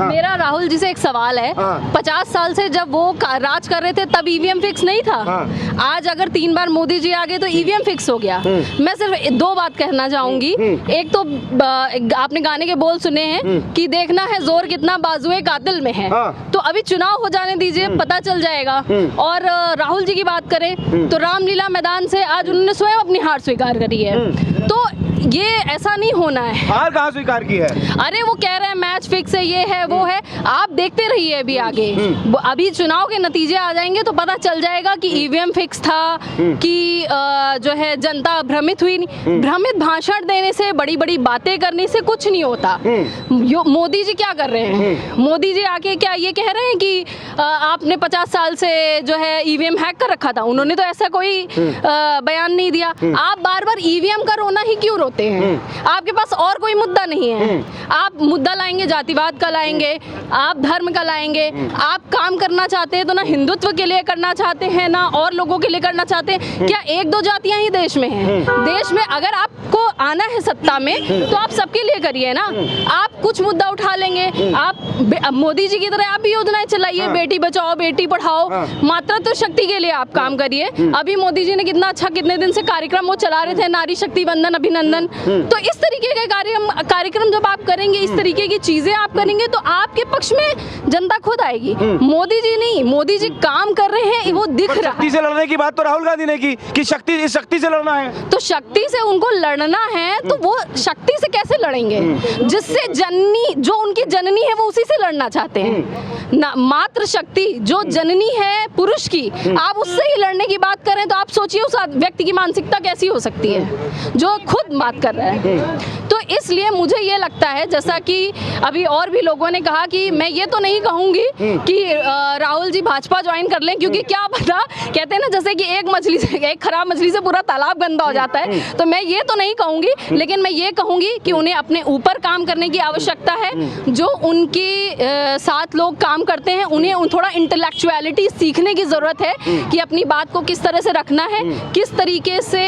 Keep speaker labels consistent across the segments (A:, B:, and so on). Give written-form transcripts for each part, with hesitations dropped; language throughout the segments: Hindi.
A: मेरा राहुल जी से एक सवाल है। 50 साल से जब वो राज कर रहे थे तब ईवीएम फिक्स नहीं था। आज अगर 3 बार मोदी जी आ गए तो ईवीएम फिक्स हो गया। मैं सिर्फ 2 बात कहना चाहूंगी। एक तो आपने गाने के बोल सुने हैं कि देखना है जोर कितना बाजुए कातिल में है। तो अभी चुनाव हो जाने दीजिए, पता चल जाएगा। और राहुल जी की बात करें तो रामलीला मैदान से आज उन्होंने स्वयं अपनी हार स्वीकार करी है। तो ये ऐसा नहीं होना है।
B: हार कहाँ स्वीकार की है? अरे
A: वो कह रहे हैं मैच फिक्स है, ये है वो है। आप देखते रहिए अभी आगे, अभी चुनाव के नतीजे आ जाएंगे तो पता चल जाएगा कि ईवीएम फिक्स था कि जो है जनता भ्रमित हुई। नहीं, भ्रमित भाषण देने से, बड़ी बड़ी बातें करने से कुछ नहीं होता। मोदी जी क्या कर रहे हैं? मोदी जी आके क्या ये कह रहे हैं कि आपने 50 साल से जो है ईवीएम हैक कर रखा था? उन्होंने तो ऐसा कोई बयान नहीं दिया। आप बार बार ईवीएम का रोना ही क्यों रोते हैं? आपके पास और कोई मुद्दा नहीं है। आप मुद्दा लाएंगे, जातिवाद का लाएंगे, आप धर्म का लाएंगे। आप काम करना चाहते हैं तो ना हिंदुत्व के लिए करना चाहते हैं ना और लोगों के लिए करना चाहते हैं। क्या 1-2 जातियां ही देश में हैं? देश में अगर आपको आना है सत्ता में तो आप सबके लिए करिए ना। आप कुछ मुद्दा उठा लेंगे, आप मोदी जी की तरह आप भी योजनाएं चलाइए, बेटी बचाओ बेटी पढ़ाओ, मातृत्व शक्ति के लिए आप काम करिए। अभी मोदी जी ने कितना अच्छा, कितने दिन से कार्यक्रम वो चला रहे थे, नारी शक्ति वंदन अभिनंदन। तो इस तरीके के कार्यक्रम जब आप करेंगे, इस तरीके की चीजें आप करेंगे तो आपके पक्ष में जनता खुद आएगी। मोदी जी नहीं, मोदी जी काम कर रहे हैं, वो दिख रहा है।
B: शक्ति से लड़ने की बात तो राहुल गांधी ने की कि शक्ति से लड़ना है।
A: तो शक्ति से उनको लड़ना है तो वो शक्ति से कैसे लड़ेंगे? जिससे जननी, जो उनकी जननी है वो उसी से लड़ना चाहते हैं ना। मातृ शक्ति जो जननी है पुरुष की, आप उससे ही लड़ने की बात करें तो आप सोचिए उस व्यक्ति की मानसिकता कैसी हो सकती है जो खुद बात कर रहा है। तो इसलिए मुझे ये लगता है, जैसा कि अभी और भी लोगों ने कहा कि मैं ये तो नहीं कहूंगी कि राहुल जी भाजपा ज्वाइन कर लें, क्योंकि क्या पता, कहते हैं ना जैसे कि एक खराब मछली से पूरा तालाब गंदा हो जाता है। तो मैं ये तो नहीं कहूंगी, लेकिन मैं ये कहूंगी कि उन्हें अपने ऊपर काम करने की आवश्यकता है। जो उनके साथ लोग काम करते हैं उन्हें थोड़ा इंटेलेक्चुअलिटी सीखने की जरूरत है कि अपनी बात को किस तरह से रखना है, किस तरीके से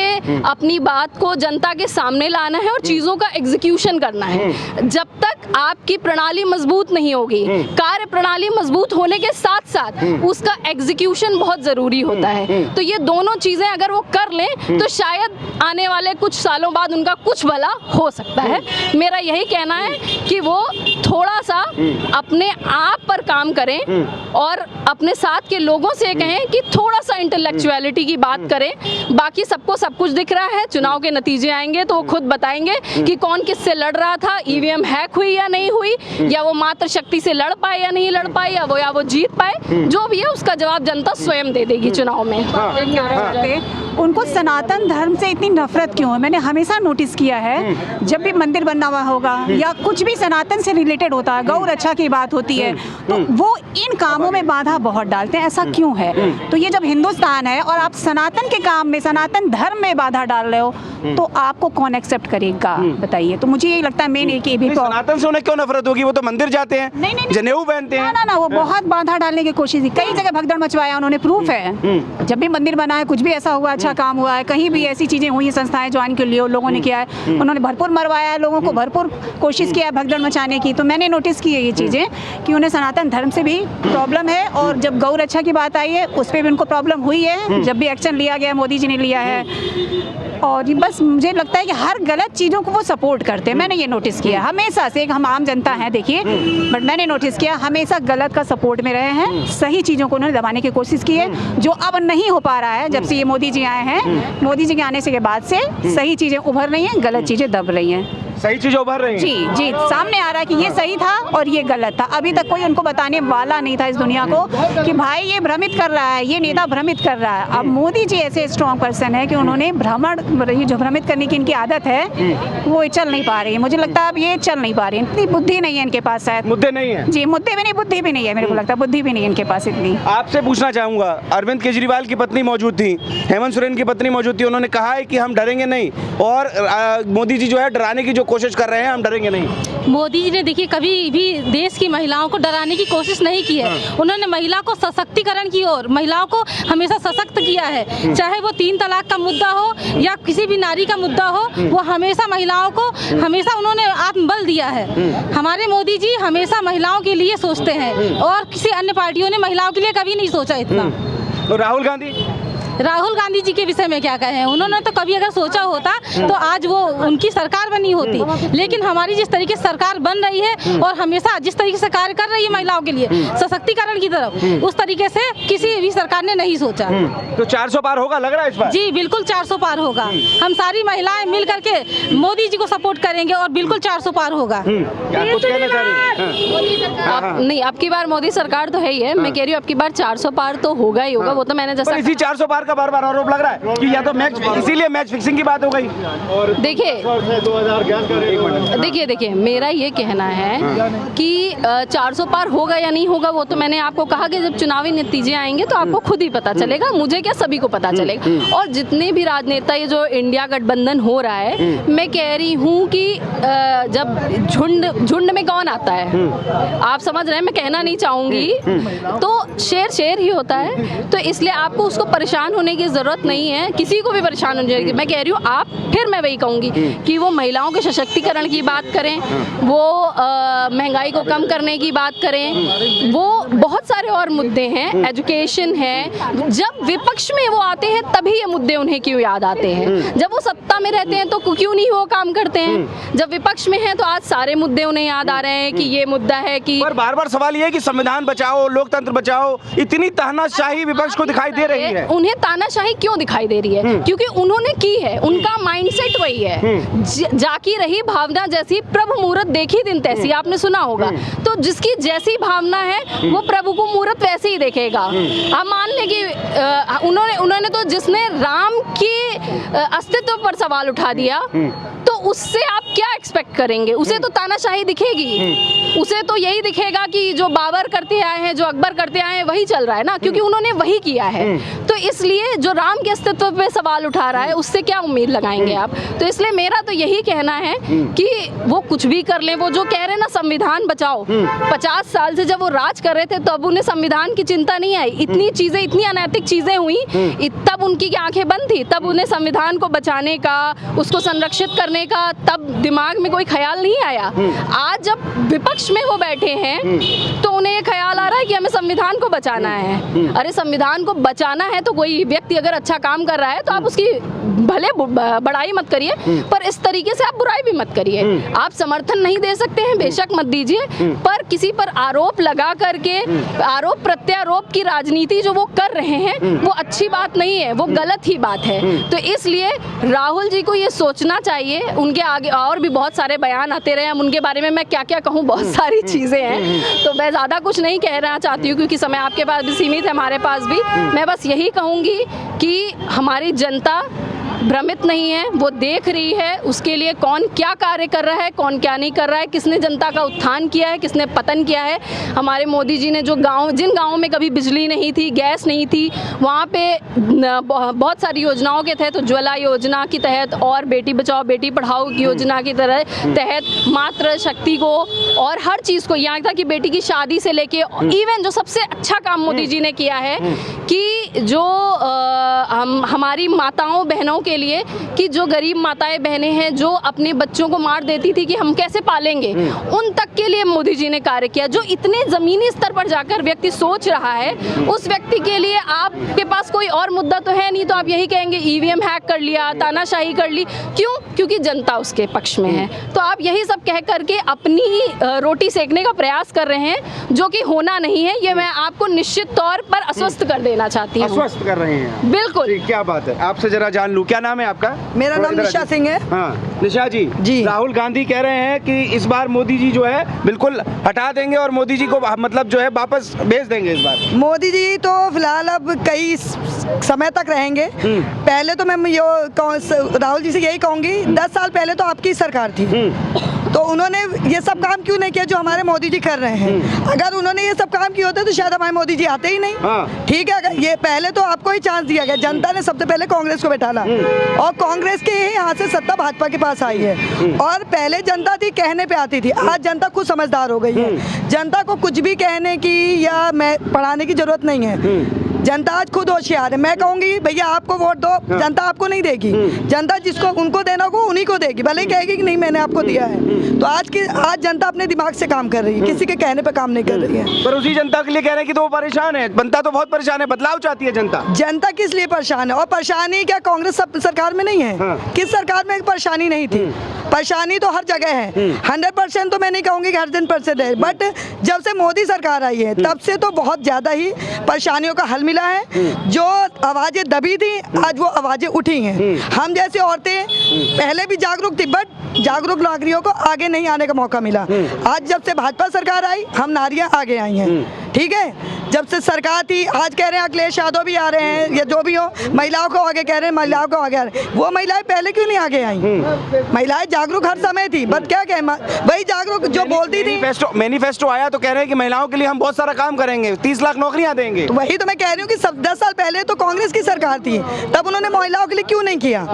A: अपनी बात को जनता के सामने लाना है और चीजों का एग्जीक्यूशन करना है। जब तक आपकी प्रणाली मजबूत नहीं होगी, कार्य प्रणाली मजबूत होने के साथ साथ उसका एग्जीक्यूशन बहुत जरूरी होता है। तो ये दोनों चीजें अगर वो कर लें तो शायद आने वाले कुछ सालों बाद उनका कुछ भला हो सकता है। मेरा यही कहना है कि वो थोड़ा सा अपने आप पर काम करें और अपने साथ के लोगों से कहें कि थोड़ा सा इंटेलेक्चुअलिटी की बात करें। बाकी सबको सब कुछ दिख रहा है, चुनाव के नतीजे आएंगे तो वो खुद बताएंगे कि कौन किससे लड़ रहा था, ईवीएम हैक हुई या नहीं हुई, या वो मातृ शक्ति से लड़ पाए या नहीं लड़ पाए, या वो जीत पाए। जो भी है उसका जवाब जनता स्वयं दे देगी चुनाव में।
C: उनको सनातन धर्म से इतनी नफरत क्यों है? मैंने हमेशा नोटिस किया है, जब भी मंदिर बनना हुआ होगा या कुछ भी सनातन से रिलेटेड होता है, गौ रक्षा की बात होती है, तो वो इन कामों में बाधा बहुत डालते हैं। ऐसा क्यों है? तो ये जब हिंदुस्तान है और आप सनातन के काम में, सनातन धर्म में बाधा डाल रहे हो, तो आपको कौन एक्सेप्ट करेगा बताइए? तो मुझे यही लगता है मेन एक भी
B: सनातन से उन्हें क्यों नफरत होगी? वो तो मंदिर जाते हैं, जनेऊ पहनते हैं।
C: ना वो बहुत बाधा डालने की कोशिश की, कई जगह भगदड़ मचवाया उन्होंने, प्रूफ है। जब भी मंदिर बना है, कुछ भी ऐसा हुआ, अच्छा काम हुआ है, कहीं भी ऐसी चीजें हुई, संस्थाएं ज्वाइन के लिए लोगों ने किया है, उन्होंने भरपूर मरवाया है लोगों को, भरपूर कोशिश किया है भगदड़ मचाने की। तो मैंने नोटिस की है ये चीजें कि उन्हें सनातन धर्म से भी प्रॉब्लम है, और जब गौ रक्षा की बात आई है उस पर भी उनको प्रॉब्लम हुई है, जब भी एक्शन लिया गया, मोदी जी ने लिया है। और बस मुझे लगता है कि हर गलत चीज़ों को वो सपोर्ट करते हैं। मैंने ये नोटिस किया हमेशा से, हम आम जनता हैं देखिए, बट मैंने नोटिस किया हमेशा गलत का सपोर्ट में रहे हैं। सही चीज़ों को उन्होंने दबाने की कोशिश की है, जो अब नहीं हो पा रहा है। जब से ये मोदी जी आए हैं, मोदी जी के आने से के बाद से सही चीज़ें उभर रही हैं, गलत चीज़ें दब रही हैं।
B: सही चीज़ उभर रही है।
C: जी, सामने आ रहा है कि ये सही था और ये गलत था। अभी तक कोई उनको बताने वाला नहीं था इस दुनिया को कि भाई ये भ्रमित कर रहा है, ये नेता भ्रमित कर रहा है। अब मोदी जी ऐसे स्ट्रॉन्ग पर्सन है कि उन्होंने जो भ्रमित करने की इनकी आदत है, वो चल नहीं पा रही है। मुझे लगता है अब ये चल नहीं पा रही है, इतनी बुद्धि नहीं है इनके पास, शायद
B: मुद्दे नहीं है।
C: जी, मुद्दे भी नहीं, बुद्धि भी नहीं है। मेरे को लगता है बुद्धि भी नहीं है इनके पास इतनी।
B: आपसे पूछना चाहूंगा, अरविंद केजरीवाल की पत्नी मौजूद थी, हेमंत सोरेन की पत्नी मौजूद थी, उन्होंने कहा है कि हम डरेंगे नहीं, और मोदी जी जो है डराने की जो कोशिश कर रहे हैं, हम डरेंगे नहीं।
D: मोदी जी ने देखिए कभी भी देश की महिलाओं को डराने की कोशिश नहीं की है। उन्होंने महिला को सशक्तिकरण की ओर, महिलाओं को हमेशा सशक्त किया है। चाहे वो 3 तलाक का मुद्दा हो या किसी भी नारी का मुद्दा हो, वो हमेशा महिलाओं को हमेशा उन्होंने आत्मबल दिया है। हमारे मोदी जी हमेशा महिलाओं के लिए सोचते हैं और किसी अन्य पार्टियों ने महिलाओं के लिए कभी नहीं सोचा इतना।
B: तो राहुल गांधी
D: जी के विषय में क्या कहें, उन्होंने तो कभी अगर सोचा होता तो आज वो उनकी सरकार बनी होती। लेकिन हमारी जिस तरीके से सरकार बन रही है और हमेशा जिस तरीके से कार्य कर रही है महिलाओं के लिए सशक्तिकरण की तरफ, उस तरीके से किसी भी सरकार ने नहीं सोचा।
B: तो 400 पार होगा लग रहा है इस बार?
D: जी बिल्कुल 400 पार होगा। हम सारी महिलाएं मिल करके मोदी जी को सपोर्ट करेंगे और बिल्कुल 400 पार होगा।
B: कुछ कहना चाह रही हैं?
A: नहीं, अब की बार मोदी सरकार तो है ही है। मैं कह रही हूँ अब की बार 400 पार तो होगा ही होगा। वो तो मैंने जैसा
B: इसी 400 पार का बार-बार आरोप लग रहा है कि या तो मैच, इसीलिए मैच फिक्सिंग की बात हो गई।
A: देखिए मेरा ये कहना है कि 400 पार होगा या नहीं होगा वो तो मैंने आपको कहा कि जब चुनावी नतीजे आएंगे तो आपको खुद ही पता चलेगा। मुझे क्या, सभी को पता चलेगा। और जितने भी राजनेता, ये जो इंडिया गठबंधन हो रहा है, मैं कह रही हूँ कि जब झुंड में कौन आता है, आप समझ रहे हैं, मैं कहना नहीं चाहूँगी, तो शेर ही होता है। तो इसलिए आपको उसको परेशान होने की ज़रूरत नहीं है, किसी को भी परेशान होने की। मैं कह रही हूँ आप, फिर मैं वही कहूँगी कि वो महिलाओं के सशक्तिकरण की बात करें, वो महंगाई को कम करने की बात करें, वो बहुत सारे और मुद्दे हैं, एजुकेशन है। जब विपक्ष में वो आते हैं तभी ये मुद्दे उन्हें क्यों याद आते हैं? जब वो सत्ता में रहते हैं तो क्यों नहीं वो काम करते हैं? जब विपक्ष में हैं तो आज सारे मुद्दे उन्हें याद आ रहे हैं कि ये मुद्दा है कि।
B: पर बार-बार सवाल ये है कि संविधान बचाओ, लोकतंत्र बचाओ, इतनी तानाशाही विपक्ष को दिखाई दे रही है।
A: उन्हें तानाशाही क्यों दिखाई दे रही है? क्योंकि उन्होंने की है, उनका माइंडसेट वही है। जाकी रही भावना जैसी, प्रभु मुहूर्त देखी दिन तैसी, आपने सुना होगा। तो जिसकी जैसी भावना है वो प्रभु को मुहूर्त वैसे ही देखेगा। हम मान लें कि उन्होंने तो जिसने राम के अस्तित्व पर सवाल उठा दिया, तो उससे आप क्या एक्सपेक्ट करेंगे? उसे तो तानाशाही दिखेगी, उसे तो यही दिखेगा कि जो बाबर करते आए हैं, जो अकबर करते आए हैं, वही चल रहा है ना, क्योंकि उन्होंने वही किया है। तो इसलिए जो राम के अस्तित्व पे सवाल उठा रहा है, उससे क्या उम्मीद लगाएंगे आप? तो इसलिए मेरा तो यही कहना है कि वो कुछ भी कर लें। वो जो कह रहे हैं ना संविधान बचाओ, 50 साल से जब वो राज कर रहे थे तब उन्हें संविधान की चिंता नहीं आई। इतनी चीजें, इतनी अनैतिक चीजें हुई, तब उनकी आंखें बंद थी, तब उन्हें संविधान को बचाने का, उसको संरक्षित करने का तब दिमाग में कोई ख्याल नहीं आया। आज जब विपक्ष में वो बैठे हैं तो उन्हें ये ख्याल आ रहा है कि हमें संविधान को बचाना है। अरे संविधान को बचाना है तो कोई व्यक्ति अगर अच्छा काम कर रहा है तो आप उसकी भले बड़ाई मत करिए, पर इस तरीके से आप बुराई भी मत करिए। आप समर्थन नहीं दे सकते हैं, बेशक मत दीजिए, पर किसी पर आरोप लगा करके आरोप प्रत्यारोप की राजनीति जो वो कर रहे हैं वो अच्छी बात नहीं है, वो गलत ही बात है। तो इसलिए राहुल जी को ये सोचना चाहिए। उनके आगे और भी बहुत सारे बयान आते रहे, हम उनके बारे में मैं क्या क्या कहूँ, बहुत सारी चीज़ें हैं, तो मैं ज़्यादा कुछ नहीं कहना चाहती हूँ क्योंकि समय आपके पास भी सीमित है, हमारे पास भी। मैं बस यही कहूँगी कि हमारी जनता भ्रमित नहीं है, वो देख रही है उसके लिए कौन क्या कार्य कर रहा है, कौन क्या नहीं कर रहा है, किसने जनता का उत्थान किया है, किसने पतन किया है। हमारे मोदी जी ने जो जिन गाँवों में कभी बिजली नहीं थी, गैस नहीं थी, वहाँ पे बहुत सारी योजनाओं के तहत, उज्ज्वला योजना के तहत और बेटी बचाओ बेटी पढ़ाओ की योजना की तहत मातृ शक्ति को और हर चीज़ को, यहाँ तक कि बेटी की शादी से लेके इवन जो सबसे अच्छा काम मोदी जी ने किया है कि जो हमारी माताओं बहनों के लिए, कि जो गरीब माताएं बहनें हैं जो अपने बच्चों को मार देती थी कि हम कैसे पालेंगे, उन तक के लिए मोदी जी ने कार्य किया। जो इतने ज़मीनी स्तर पर जाकर व्यक्ति सोच रहा है, उस व्यक्ति के लिए आपके पास कोई और मुद्दा तो है नहीं, तो आप यही कहेंगे ईवीएम हैक कर लिया, तानाशाही कर ली। क्यों? क्योंकि जनता उसके पक्ष में है। तो आप यही सब कह करके अपनी ही रोटी सेकने का प्रयास कर रहे हैं, जो कि होना नहीं है। ये मैं आपको निश्चित तौर पर आश्वस्त कर देना चाहती हूँ।
B: आश्वस्त कर रहे हैं?
A: बिल्कुल।
B: क्या बात है, आपसे जरा जान लूं, क्या नाम है आपका?
E: मेरा नाम निशा सिंह है।
B: हाँ निशा जी,
E: जी।
B: राहुल गांधी कह रहे हैं कि इस बार मोदी जी जो है बिल्कुल हटा देंगे और मोदी जी को मतलब जो है वापस भेज देंगे इस बार।
E: मोदी जी तो फिलहाल अब कई समय तक रहेंगे। पहले तो मैं राहुल जी से यही कहूँगी, 10 साल पहले तो आपकी सरकार थी, तो उन्होंने ये सब काम क्यों नहीं किया जो हमारे मोदी जी कर रहे हैं। अगर उन्होंने ये सब काम किए होते तो शायद हमारे मोदी जी आते ही नहीं। ठीक है, अगर ये पहले तो आपको ही चांस दिया गया, जनता ने सबसे पहले कांग्रेस को बैठाला और कांग्रेस के ही यहाँ से सत्ता भाजपा के पास आई है। और पहले जनता थी कहने पे आती थी, आज जनता खुद समझदार हो गई है। जनता को कुछ भी कहने की या मैं पढ़ाने की जरूरत नहीं है। जनता आज खुद होशियार है। मैं कहूंगी भैया आपको वोट दो, जनता आपको नहीं देगी। जनता जिसको उनको देना को उन्हीं को देगी, भले ही कहेगी कि नहीं मैंने आपको दिया है। तो आज जनता अपने दिमाग से काम कर रही है, किसी के कहने पे काम नहीं कर रही है।
B: पर उसी जनता के लिए कह रहे हैं कि तो वो परेशान है, जनता तो बहुत परेशान है, बदलाव चाहती है जनता।
E: जनता किस लिए परेशान है? और परेशानी क्या कांग्रेस सरकार में नहीं है? किस सरकार में परेशानी नहीं थी? परेशानी तो हर जगह है। 100% तो मैं नहीं कहूँगी कि 100% है, बट जब से मोदी सरकार आई है तब से तो बहुत ज़्यादा ही परेशानियों का हल मिला है। जो आवाज़ें दबी थी आज वो आवाज़ें उठी हैं। हम जैसे औरतें पहले भी जागरूक थी, बट जागरूक नागरिकों को आगे नहीं आने का मौका मिला। आज जब से भाजपा सरकार आई हम नारियाँ आगे आई हैं। ठीक है, जब से सरकार थी आज कह रहे हैं अखिलेश यादव भी आ रहे हैं या जो भी हो, महिलाओं को आगे कह रहे हैं, महिलाओं को आगे आ रहे हैं। वो महिलाएं पहले क्यों नहीं आगे आई? महिलाएं जागरूक हर समय थी, बट क्या कहें वही जागरूक जो बोलती थी।
B: मैनिफेस्टो आया तो कह रहे हैं कि महिलाओं के लिए हम बहुत सारा काम करेंगे, 30 लाख नौकरियां देंगे।
E: तो वही तो मैं कह रही हूँ कि 10 साल पहले तो कांग्रेस की सरकार थी, तब उन्होंने महिलाओं के लिए क्यों नहीं किया?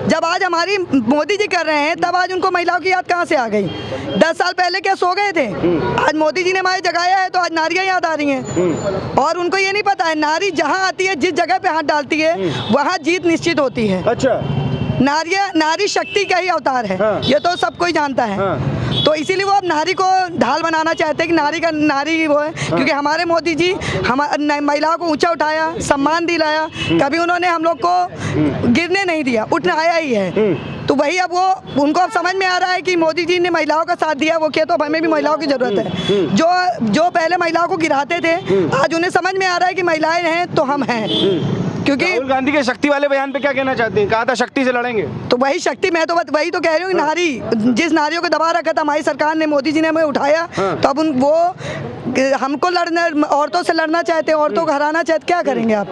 E: जब आज हमारी मोदी जी कर रहे हैं तब आज उनको महिलाओं की याद कहाँ से आ गई? 10 साल पहले क्या सो गए थे? आज मोदी जी ने हमारे जगाया है तो आज नारियां याद आ रही हैं। और उनको ये नहीं पता है नारी जहाँ आती है, जिस जगह पे हाथ डालती है वहाँ जीत निश्चित होती है।
B: अच्छा,
E: नारी शक्ति का ही अवतार है। ये तो सब कोई जानता है। तो इसीलिए वो अब नारी को ढाल बनाना चाहते हैं कि नारी वो है। क्योंकि हमारे मोदी जी महिलाओं को ऊंचा उठाया, सम्मान दिलाया, कभी उन्होंने हम लोग को गिरने नहीं दिया, उठाया ही है। तो वही अब वो उनको अब समझ में आ रहा है कि मोदी जी ने महिलाओं का साथ दिया, वो किया, तो अब हमें भी महिलाओं की जरूरत है। जो पहले महिलाओं को गिराते थे आज उन्हें समझ में आ रहा है कि महिलाएं हैं तो हम हैं। क्योंकि
B: राहुल गांधी के शक्ति वाले बयान पे क्या कहना चाहते हैं? कहा था शक्ति से लड़ेंगे,
E: तो वही शक्ति, मैं तो वही तो कह रही हूँ। नारी जिस नारियों को दबा रखा था हमारी सरकार ने, मोदी जी ने हमें उठाया, तो अब वो हमको औरतों से लड़ना चाहते हैं, औरतों को हराना चाहते, क्या करेंगे आप?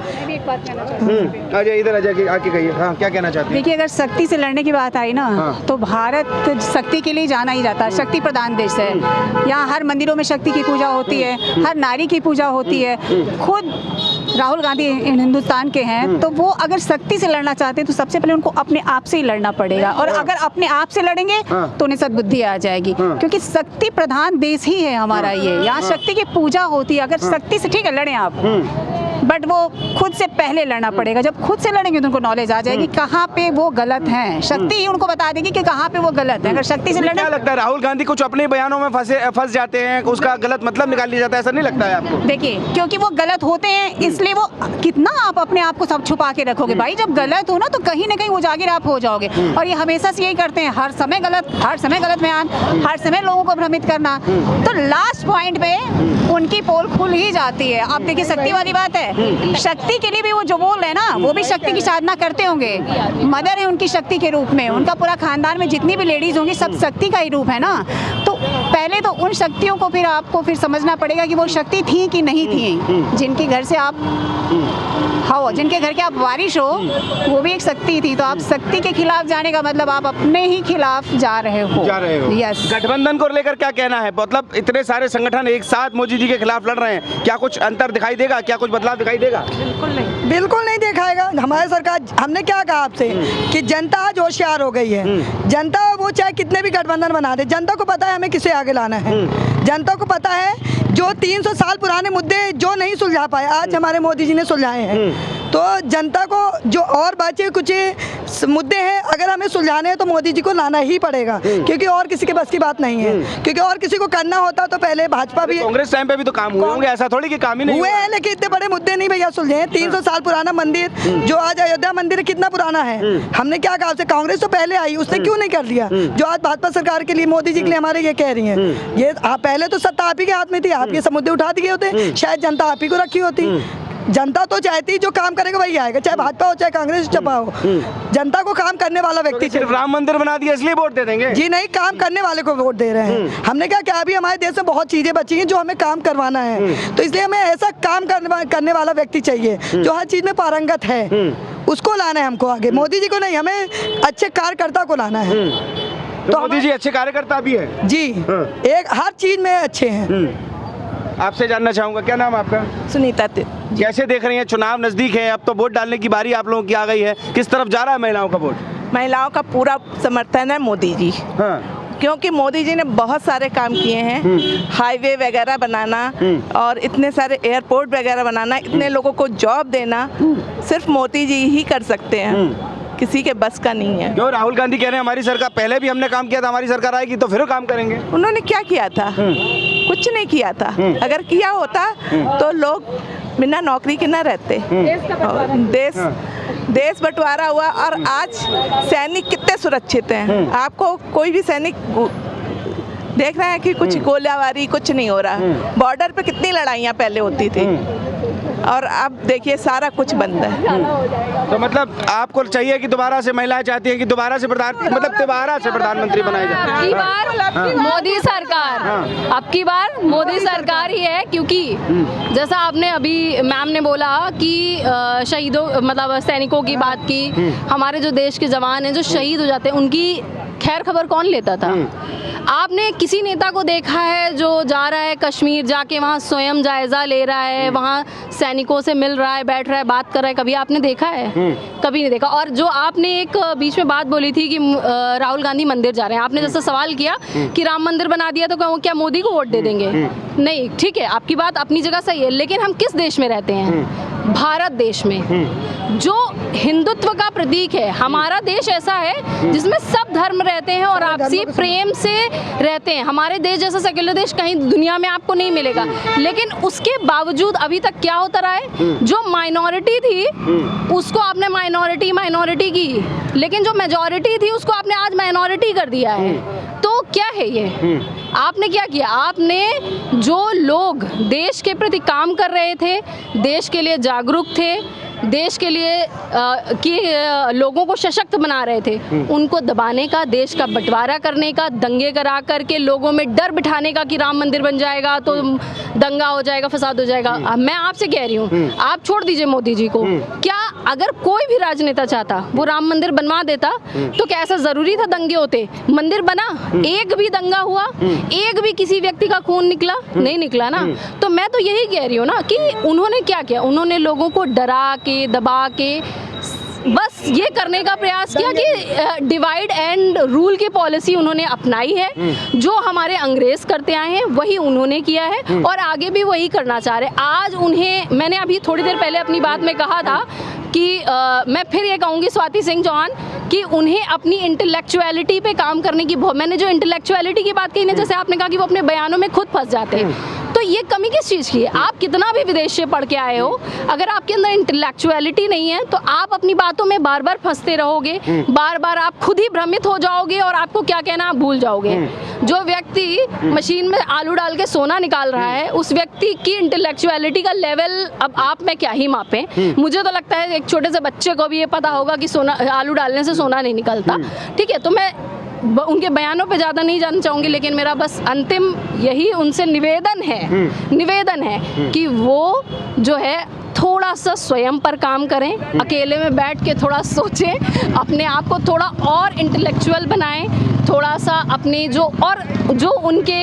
B: इधर आके कहिए। हाँ, क्या कहना चाहते हैं?
C: देखिए, अगर शक्ति से लड़ने की बात आई ना, तो भारत शक्ति के लिए जाना ही जाता है। शक्ति प्रधान देश है। यहाँ हर मंदिरों में शक्ति की पूजा होती है, हर नारी की पूजा होती है। खुद राहुल गांधी हिंदुस्तान के हैं, तो वो अगर शक्ति से लड़ना चाहते हैं तो सबसे पहले उनको अपने आप से ही लड़ना पड़ेगा। और अगर अपने आप से लड़ेंगे तो उन्हें सद्बुद्धि आ जाएगी। क्योंकि शक्ति प्रधान देश ही है हमारा ये। यहाँ शक्ति की पूजा होती है। अगर शक्ति से ठीक है लड़ें आप, बट वो खुद से पहले लड़ना पड़ेगा। जब खुद से लड़ेंगे तो उनको नॉलेज आ जाएगी कहाँ पे वो गलत हैं। शक्ति ही उनको बता देगी कि कहाँ पे वो गलत है। अगर शक्ति से लड़ना,
B: क्या लगता है राहुल गांधी कुछ अपने बयानों में फंस जाते हैं, उसका गलत मतलब निकाल लिया जाता है, ऐसा नहीं लगता है आपको?
C: देखिए, क्योंकि वो गलत होते हैं इसलिए वो कितना आप अपने आप को सब छुपा के रखोगे भाई। जब गलत हो ना तो कहीं ना कहीं उजागर आप हो जाओगे। और ये हमेशा से यही करते हैं, हर समय गलत बयान, हर समय लोगों को भ्रमित करना। तो लास्ट पॉइंट पे उनकी पोल खुल ही जाती है। आप देखिए, शक्ति वाली बात है, शक्ति के लिए भी वो जो बोल रहे हैं ना, वो भी शक्ति की साधना करते होंगे। मदर है उनकी शक्ति के रूप में, उनका पूरा खानदान में जितनी भी लेडीज होंगी सब शक्ति का ही रूप है ना। तो पहले तो उन शक्तियों को फिर आपको समझना पड़ेगा कि वो शक्ति थी कि नहीं थी। जिनके घर से आप जिनके घर के आप वारिश हो, वो भी एक शक्ति थी। तो आप शक्ति के खिलाफ जाने का मतलब आप अपने ही खिलाफ जा रहे हो। यस।
B: गठबंधन को लेकर क्या कहना है? मतलब इतने सारे संगठन एक साथ मोदी जी के खिलाफ लड़ रहे हैं, क्या कुछ अंतर दिखाई देगा? क्या कुछ बदलाव दिखाई देगा?
E: बिल्कुल नहीं दिखाएगा। हमारी सरकार, हमने क्या कहा आपसे कि जनता आज होशियार हो गई है। जनता वो चाहे कितने भी गठबंधन बना दे, जनता को पता है हमें किसे आगे लाना है। जनता को पता है जो 300 साल पुराने मुद्दे जो नहीं सुलझा पाए आज हमारे मोदी जी ने सुलझाए हैं। तो जनता को जो और बचे कुछ मुद्दे हैं अगर हमें सुलझाने हैं तो मोदी जी को लाना ही पड़ेगा। क्योंकि और किसी के बस की बात नहीं है। क्योंकि और किसी को करना होता तो पहले भाजपा भी,
B: कांग्रेस टाइम पे भी तो काम हुए होंगे, ऐसा थोड़ी कि काम ही नहीं
E: हुए हैं। लेकिन इतने बड़े मुद्दे नहीं भैया सुलझे हैं। 300 साल पुराना मंदिर जो आज अयोध्या मंदिर कितना पुराना है, हमने क्या कहा आपसे? कांग्रेस तो पहले आई, उसने क्यों नहीं कर लिया जो आज भाजपा सरकार के लिए, मोदी जी के लिए हमारे ये कह रही है। ये पहले तो सत्ता आप ही के हाथ में थी, आप ये मुद्दे उठा दिए होते, शायद जनता आप ही को रखी होती। जनता तो चाहती जो काम करेगा वही आएगा, चाहे भाजपा हो चाहे कांग्रेस चपा हो। जनता को काम करने वाला व्यक्ति
B: सिर्फ राम मंदिर बना दिया इसलिए वोट दे देंगे?
E: जी नहीं, काम करने वाले को वोट दे रहे हैं। हमने क्या अभी हमारे देश में बहुत चीजें बची हैं जो हमें काम करवाना है। तो इसलिए हमें ऐसा काम करने वाला व्यक्ति चाहिए जो हर चीज में पारंगत है। उसको लाना है हमको आगे, मोदी जी को नहीं, हमें अच्छे कार्यकर्ता को लाना है।
B: तो मोदी जी अच्छे कार्यकर्ता भी है
E: जी, एक हर चीज में अच्छे हैं।
B: आपसे जानना चाहूंगा, क्या नाम आपका?
E: सुनीता
B: कैसे देख रही हैं, चुनाव नजदीक है, अब तो वोट डालने की बारी आप लोगों की आ गई है, किस तरफ जा रहा है महिलाओं का वोट?
F: महिलाओं का पूरा समर्थन है मोदी जी,
B: हाँ।
F: क्योंकि मोदी जी ने बहुत सारे काम किए हैं, हाईवे वगैरह बनाना और इतने सारे एयरपोर्ट वगैरह बनाना, इतने लोगों को जॉब देना सिर्फ मोदी जी ही कर सकते हैं, किसी के बस का नहीं है।
B: क्यों राहुल गांधी कह रहे हैं हमारी सरकार, पहले भी हमने काम किया था, हमारी सरकार आएगी तो फिर काम करेंगे?
F: उन्होंने क्या किया था? कुछ नहीं किया था। अगर किया होता तो लोग बिना नौकरी के ना रहते। देश बंटवारा हुआ और आज सैनिक कितने सुरक्षित हैं। आपको कोई भी सैनिक देख रहे हैं कि कुछ गोलाबारी कुछ नहीं हो रहा। बॉर्डर पे कितनी लड़ाइयाँ पहले होती थी और अब देखिए सारा कुछ बंद है।
B: तो मतलब आपको चाहिए कि दोबारा से महिलाएं चाहती हैं कि दोबारा से प्रधानमंत्री बनाया जाए?
A: अब की बार मोदी सरकार, अब की बार मोदी सरकार ही है, क्योंकि जैसा आपने अभी मैम ने बोला कि शहीदों मतलब सैनिकों की बात की, हमारे जो देश के जवान हैं जो शहीद हो जाते हैं उनकी खैर खबर कौन लेता था? आपने किसी नेता को देखा है जो जा रहा है कश्मीर, जाके वहाँ स्वयं जायजा ले रहा है, वहाँ सैनिकों से मिल रहा है, बैठ रहा है, बात कर रहा है? कभी आपने देखा है? कभी नहीं देखा। और जो आपने एक बीच में बात बोली थी कि राहुल गांधी मंदिर जा रहे हैं, आपने जैसा सवाल किया कि राम मंदिर बना दिया तो क्या मोदी को वोट दे देंगे? नहीं, ठीक है, आपकी बात अपनी जगह सही है, लेकिन हम किस देश में रहते हैं? भारत देश में, जो हिंदुत्व का प्रतीक है। हमारा देश ऐसा है जिसमें सब धर्म रहते हैं और आपसी प्रेम से रहते हैं। हमारे देश जैसा सेक्युलर देश कहीं दुनिया में आपको नहीं मिलेगा। लेकिन उसके बावजूद अभी तक क्या होता रहा है, जो माइनॉरिटी थी उसको आपने माइनॉरिटी की, लेकिन जो मेजॉरिटी थी उसको आपने आज माइनॉरिटी कर दिया है। तो क्या है ये? आपने क्या किया? आपने जो लोग देश के प्रति काम कर रहे थे, देश के लिए जागरूक थे, देश के लिए लोगों को सशक्त बना रहे थे, उनको दबाने का, देश का बंटवारा करने का, दंगे करा करके लोगों में डर बिठाने का कि राम मंदिर बन जाएगा तो दंगा हो जाएगा, फसाद हो जाएगा। मैं आपसे कह रही हूँ, आप छोड़ दीजिए मोदी जी को। क्या अगर कोई भी राजनेता चाहता वो राम मंदिर बनवा देता तो क्या ऐसा जरूरी था दंगे होते? मंदिर बना, एक भी दंगा हुआ, एक भी किसी व्यक्ति का खून निकला? नहीं निकला ना। तो मैं तो यही कह रही हूँ ना कि उन्होंने क्या किया, उन्होंने लोगों को डरा के, दबा के बस ये करने का प्रयास किया कि डिवाइड एंड रूल की पॉलिसी उन्होंने अपनाई है। जो हमारे अंग्रेज करते आए हैं वही उन्होंने किया है और आगे भी वही करना चाह रहे हैं। आज उन्हें, मैंने अभी थोड़ी देर पहले अपनी बात में कहा था कि मैं फिर ये कहूँगी स्वाति सिंह चौहान कि उन्हें अपनी इंटेलेक्चुअलिटी पे काम करने की, मैंने जो इंटेलेक्चुअलिटी की बात कही ना, जैसे आपने कहा कि वो अपने बयानों में खुद फंस जाते हैं, तो ये कमी किस चीज़ की है? आप कितना भी विदेश से पढ़ के आए हो, अगर आपके अंदर इंटेलेक्चुअलिटी नहीं है तो आप अपनी बातों में बार बार फंसते रहोगे, बार बार आप खुद ही भ्रमित हो जाओगे और आपको क्या कहना आप भूल जाओगे। जो व्यक्ति मशीन में आलू डाल के सोना निकाल रहा है, उस व्यक्ति की इंटेलेक्चुअलिटी का लेवल अब आप में क्या ही मापें। मुझे तो लगता है एक छोटे से बच्चे को भी ये पता होगा कि सोना, आलू डालने से सोना नहीं निकलता। ठीक है, तो मैं उनके बयानों पे ज़्यादा नहीं जानना चाहूँगी, लेकिन मेरा बस अंतिम यही उनसे निवेदन है कि वो जो है थोड़ा सा स्वयं पर काम करें, अकेले में बैठ के थोड़ा सोचें, अपने आप को थोड़ा और इंटेलेक्चुअल बनाएं, थोड़ा सा अपनी जो उनके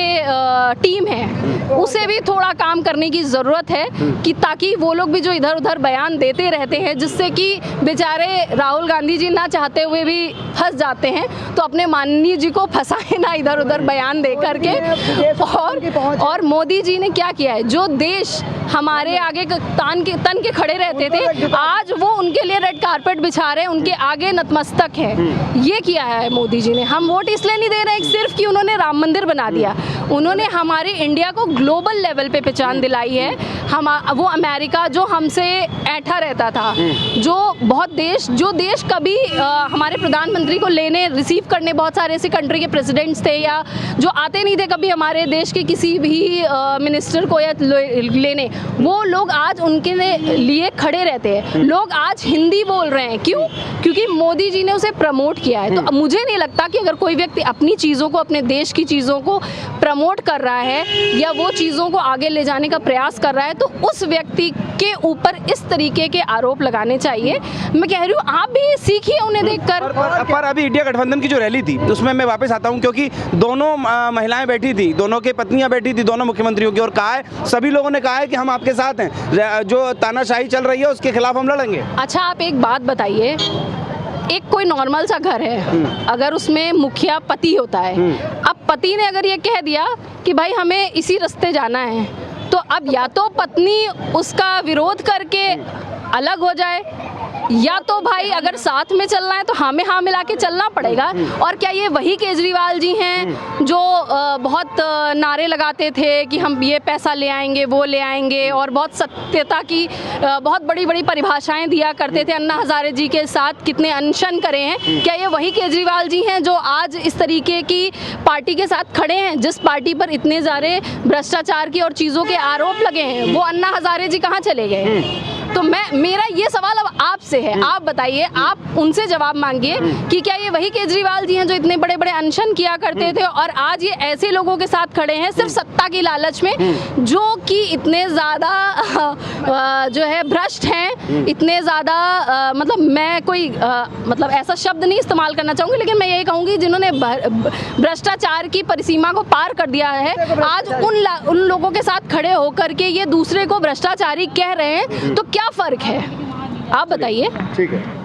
A: टीम है उसे भी थोड़ा काम करने की ज़रूरत है कि ताकि वो लोग भी जो इधर उधर बयान देते रहते हैं, जिससे कि बेचारे राहुल गांधी जी ना चाहते हुए भी फंस जाते हैं, तो अपने माननीय जी को फंसाए ना इधर उधर बयान दे करके। और मोदी जी ने क्या किया है, जो देश हमारे आगे तन के खड़े रहते थे, आज वो उनके लिए रेड कारपेट बिछा रहे हैं, उनके आगे नतमस्तक है। ये किया है मोदी जी ने। हम वोट इसलिए नहीं दे रहे हैं सिर्फ कि उन्होंने राम मंदिर बना दिया, उन्होंने हमारे इंडिया को ग्लोबल लेवल पे पहचान दिलाई है। वो अमेरिका जो हमसे ऐठा रहता था, जो देश कभी हमारे प्रधानमंत्री को लेने रिसीव करने बहुत सारे ऐसे कंट्री के प्रेसिडेंट्स थे या जो आते नहीं थे कभी हमारे देश के किसी भी मिनिस्टर को या लेने, वो लोग आज उनके लिए खड़े रहते हैं। लोग आज हिंदी बोल रहे हैं, क्यों? क्योंकि मोदी जी ने उसे प्रमोट किया है। तो मुझे नहीं लगता कि अगर कोई व्यक्ति अपनी चीज़ों को, अपने देश की चीज़ों को प्रमोट कर रहा है या वो चीज़ों को आगे ले जाने का प्रयास कर रहा है, तो उस व्यक्ति के ऊपर इस तरीके के आरोप लगाने चाहिए। मैं कह रही हूँ आप भी सीखिए उन्हें देखकर।
B: पर अभी इंडिया गठबंधन की जो रैली थी उसमें मैं वापस आता हूं, क्योंकि दोनों महिलाएं बैठी थी, दोनों के पत्नियां बैठी थी, दोनों मुख्यमंत्रियों की, और कहा है, सभी लोगों ने कहा है कि हम आपके साथ हैं, जो तानाशाही चल रही है उसके खिलाफ हम लड़ेंगे।
A: अच्छा, आप एक बात बताइए, एक कोई नॉर्मल सा घर है, अगर उसमें मुखिया पति होता है, अब पति ने अगर ये कह दिया कि भाई हमें इसी रास्ते जाना है, तो अब या तो पत्नी उसका विरोध करके अलग हो जाए, या तो भाई अगर साथ में चलना है तो हमें हाँ मिला के चलना पड़ेगा। और क्या ये वही केजरीवाल जी हैं जो बहुत नारे लगाते थे कि हम ये पैसा ले आएंगे, वो ले आएंगे, और बहुत सत्यता की बहुत बड़ी बड़ी परिभाषाएं दिया करते थे, अन्ना हजारे जी के साथ कितने अनशन करे हैं? क्या ये वही केजरीवाल जी हैं जो आज इस तरीके की पार्टी के साथ खड़े हैं, जिस पार्टी पर इतने सारे भ्रष्टाचार की और चीज़ों के आरोप लगे हैं? वो अन्ना हजारे जी कहाँ चले गए? तो मेरा ये सवाल अब आपसे है, आप बताइए, आप उनसे जवाब मांगिए कि क्या ये वही केजरीवाल जी हैं जो इतने बड़े बड़े अनशन किया करते थे और आज ये ऐसे लोगों के साथ खड़े हैं सिर्फ सत्ता की लालच में, जो कि इतने ज़्यादा जो है भ्रष्ट हैं, इतने ज़्यादा मतलब मैं कोई मतलब ऐसा शब्द नहीं इस्तेमाल करना चाहूँगी, लेकिन मैं यही कहूँगी जिन्होंने भ्रष्टाचार की परिसीमा को पार कर दिया है, आज उन लोगों के साथ खड़े होकर के ये दूसरे को भ्रष्टाचारी कह रहे हैं, तो क्या फ़र्क है? आप बताइए।
B: ठीक है।